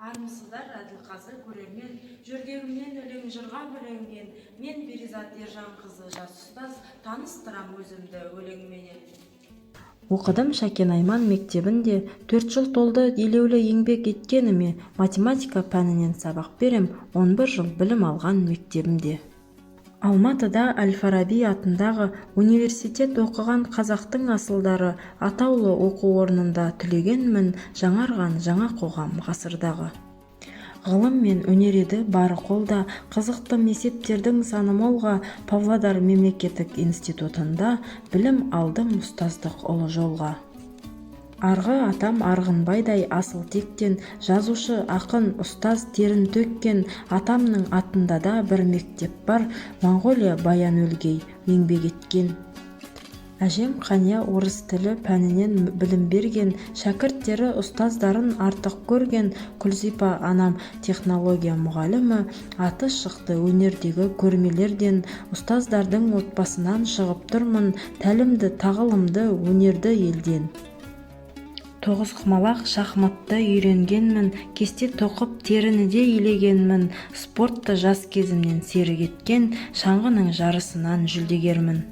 Армысыздар, әділқазы көрермен, жүргегімнен өлең жырға бөленген, мен Беризат Ержанқызы жас ұстаз, таныстырам өзімді өлеңменен. Оқыдым Шәкен Айман мектебінде, 4 жыл толды елеулі еңбек еткеніме, математика пәнінен сабақ берем, 11 жыл білім алған мектебімде. Алматыда Әл-Фараби атындағы университет оқыған қазақтың асылдары атаулы оқу орнында түлегенмін жаңарған жаңа қоғам ғасырдағы. Ғылым мен өнер бары қолда, қызықтым есептердің саны молға, Павлодар мемлекеттік институтында білім алдым ұстаздық ұлы жолға. Арғы атам Арғынбайдай асыл тектен, жазушы, ақын, ұстаз терін төккен, атамның атында да бір мектеп бар, Моңғолия Баян-Өлгей еңбек еткен. Әжем Қания орыс тілі пәнінен білім берген, шәкірттері ұстаздарын артық көрген, Күлзипа анам технология мұғалімі, аты шықты өнердегі көрмелерден, ұстаздардың отбасынан шығып тұрмын, тәлімді, тағылымды өнерді елден. Тоғызқұмалақ шахматты үйренгенмін, кесте тоқып теріні де илегенмін, спортты жас кезімнен серік еткен, шаңғының жарысынан жүлдегермін.